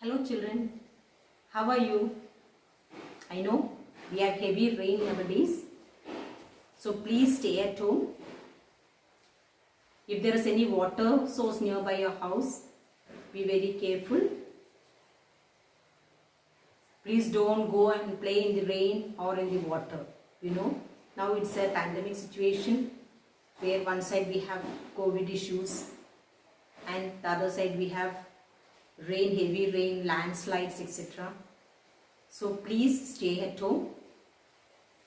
Hello children, how are you? I know we have heavy rain nowadays, so please stay at home. If there is any water source nearby your house, be very careful. Please don't go and play in the rain or in the water. Now it's a pandemic situation where one side we have COVID issues and the other side we have rain, heavy rain, landslides, etc. So please stay at home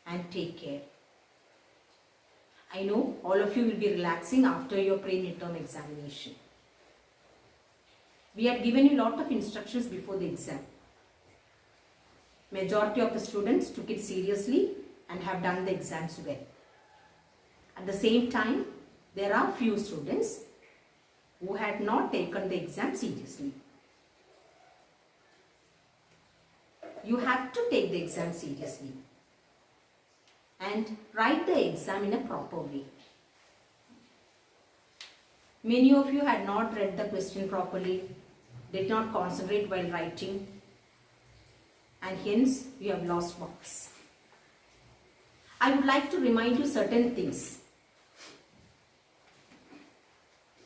and take care. I know all of you will be relaxing after your pre-midterm examination. We had given you a lot of instructions before the exam. Majority of the students took it seriously and have done the exams well. At the same time, there are few students who had not taken the exam seriously. You have to take the exam seriously and write the exam in a proper way. Many of you had not read the question properly, did not concentrate while writing, and hence you have lost marks. I would like to remind you certain things.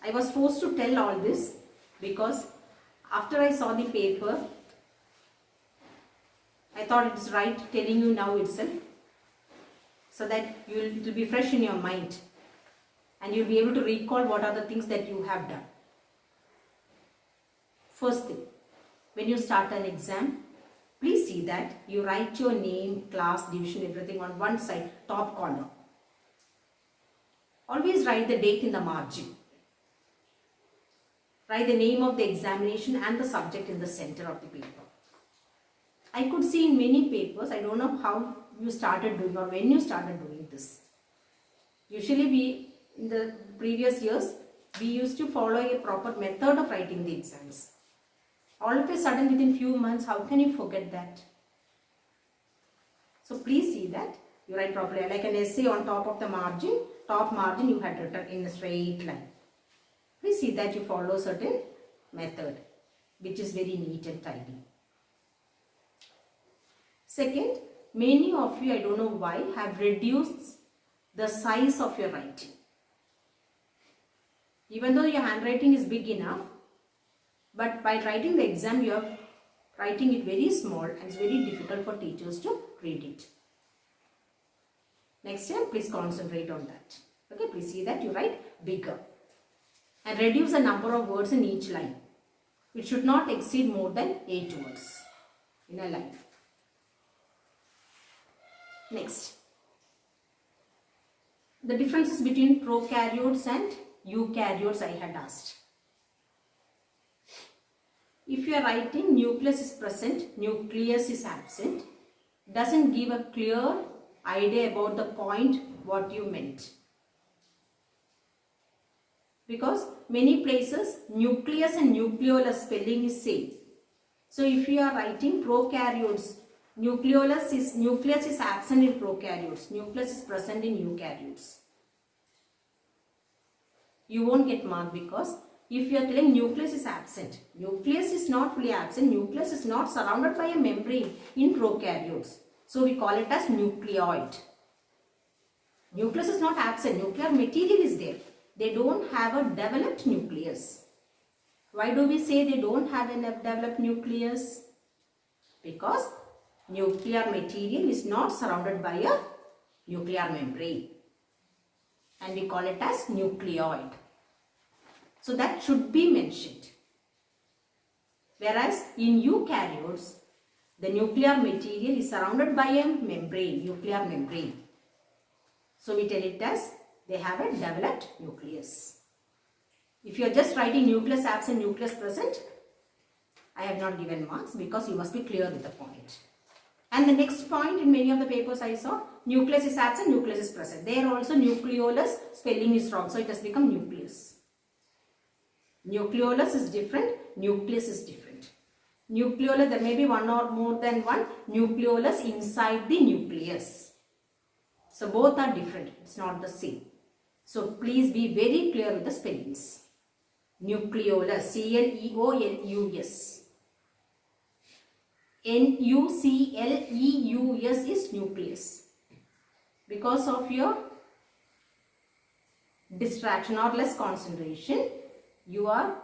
I was forced to tell all this because after I saw the paper, I thought it's right telling you now itself so that it will be fresh in your mind and you'll be able to recall what are the things that you have done. First thing, when you start an exam, please see that you write your name, class, division, everything on one side, top corner. Always write the date in the margin. Write the name of the examination and the subject in the center of the paper. I could see in many papers, I don't know how you started doing or when you started doing this. Usually in the previous years, we used to follow a proper method of writing the exams. All of a sudden within few months, how can you forget that? So please see that you write properly. Like an essay on top of the margin, top margin you had written in a straight line. Please see that you follow certain method which is very neat and tidy. Second, many of you, I don't know why, have reduced the size of your writing. Even though your handwriting is big enough, but by writing the exam, you are writing it very small and it's very difficult for teachers to read it. Next time, please concentrate on that. Okay, please see that you write bigger. And reduce the number of words in each line. It should not exceed more than 8 words in a line. Next, the differences between prokaryotes and eukaryotes I had asked. If you are writing nucleus is present, nucleus is absent, doesn't give a clear idea about the point what you meant. Because many places nucleus and nucleolus spelling is same. So if you are writing prokaryotes, nucleus is absent in prokaryotes, nucleus is present in eukaryotes. You won't get marked because if you are telling nucleus is absent, nucleus is not fully absent, nucleus is not surrounded by a membrane in prokaryotes. So we call it as nucleoid. Nucleus is not absent, nuclear material is there. They don't have a developed nucleus. Why do we say they don't have a developed nucleus? Because nuclear material is not surrounded by a nuclear membrane. And we call it as nucleoid. So that should be mentioned. Whereas in eukaryotes, the nuclear material is surrounded by a membrane, nuclear membrane. So we tell it as they have a developed nucleus. If you are just writing nucleus absent, nucleus present, I have not given marks because you must be clear with the point. And the next point in many of the papers I saw, nucleus is absent, nucleus is present. There also nucleolus spelling is wrong, so it has become nucleus. Nucleolus is different, nucleus is different. Nucleolus, there may be one or more than one nucleolus inside the nucleus. So both are different, it's not the same. So please be very clear with the spellings. Nucleolus, C-L-E-O-L-U-S. Nucleus is nucleus. Because of your distraction or less concentration, you are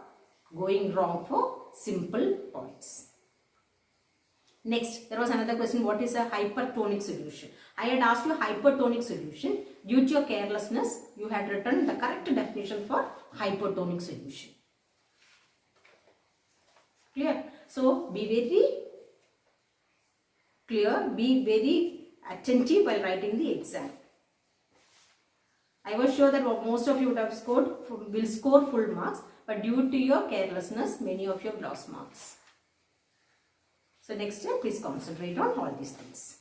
going wrong for simple points. Next, there was another question, what is a hypertonic solution? I had asked you hypertonic solution. Due to your carelessness, you had written the correct definition for hypertonic solution. Clear? So, be very clear, be very attentive while writing the exam. I was sure that most of you will score full marks, but due to your carelessness, many of you have lost marks. So next time, please concentrate on all these things.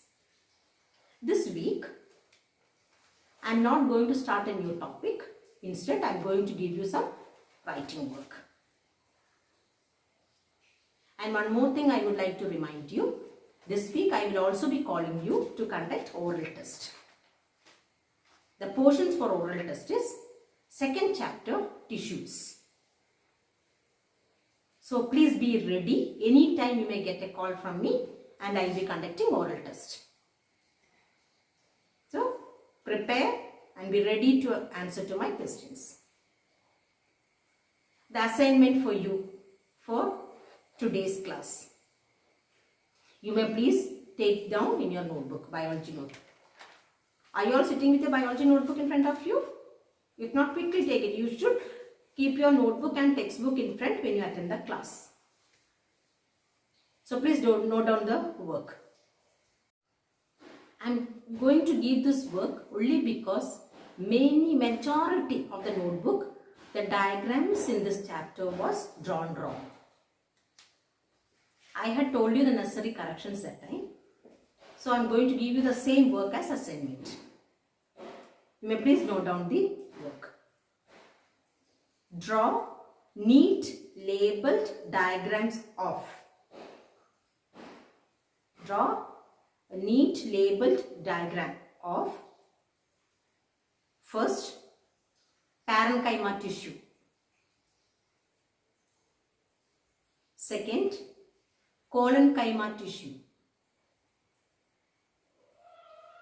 This week, I am not going to start a new topic. Instead, I am going to give you some writing work. And one more thing I would like to remind you. This week, I will also be calling you to conduct oral test. The portions for oral test is second chapter, tissues. So please be ready. Anytime you may get a call from me and I will be conducting oral test. So prepare and be ready to answer to my questions. The assignment for you for today's class. You may please take down in your notebook, biology notebook. Are you all sitting with a biology notebook in front of you? If not, quickly take it. You should keep your notebook and textbook in front when you attend the class. So please don't note down the work. I am going to give this work only because majority of the notebook, the diagrams in this chapter was drawn wrong. I had told you the necessary corrections that time. So I am going to give you the same work as assignment. You may please note down the work. Draw neat labeled diagrams of. Draw a neat labeled diagram of first parenchyma tissue. Second, collenchyma tissue.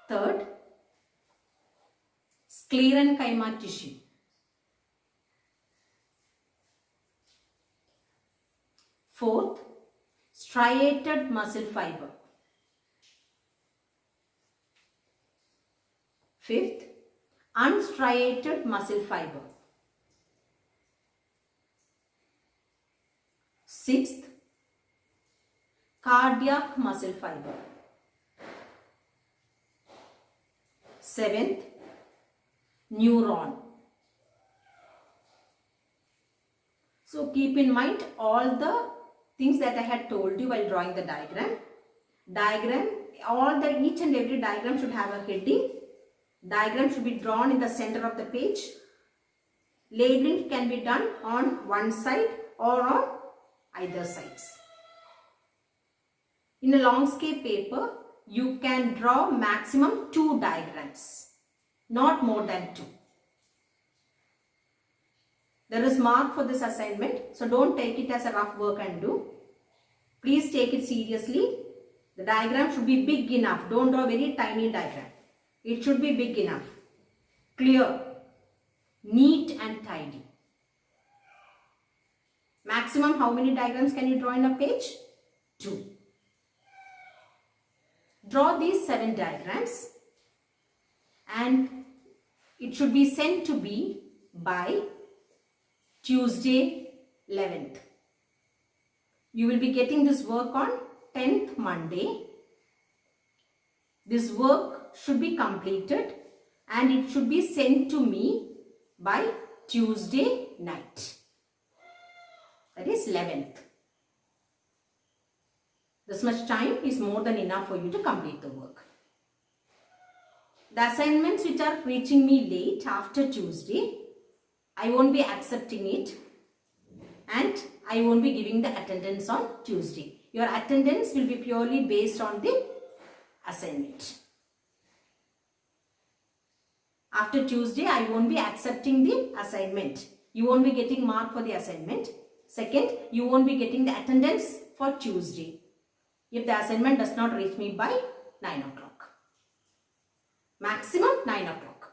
Third, sclerenchyma tissue. Fourth, striated muscle fiber. Fifth, unstriated muscle fiber. Sixth, cardiac muscle fiber. Seventh, neuron. So keep in mind all the things that I had told you while drawing the diagram. Each and every diagram should have a heading. Diagram should be drawn in the center of the page. Labeling can be done on one side or on either sides. In a longscape paper, you can draw maximum 2 diagrams, not more than 2. There is mark for this assignment, so don't take it as a rough work and do. Please take it seriously. The diagram should be big enough. Don't draw very tiny diagram. It should be big enough, clear, neat and tidy. Maximum how many diagrams can you draw in a page? 2. Draw these 7 diagrams and it should be sent to me by Tuesday 11th. You will be getting this work on 10th Monday. This work should be completed and it should be sent to me by Tuesday night. That is 11th. This much time is more than enough for you to complete the work. The assignments which are reaching me late after Tuesday, I won't be accepting it and I won't be giving the attendance on Tuesday. Your attendance will be purely based on the assignment. After Tuesday, I won't be accepting the assignment. You won't be getting mark for the assignment. Second, you won't be getting the attendance for Tuesday. if the assignment does not reach me by 9 o'clock. Maximum 9 o'clock.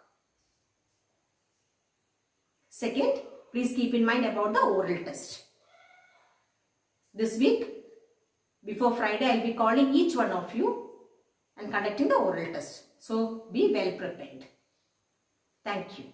Second, please keep in mind about the oral test. This week, before Friday, I will be calling each one of you and conducting the oral test. So, be well prepared. Thank you.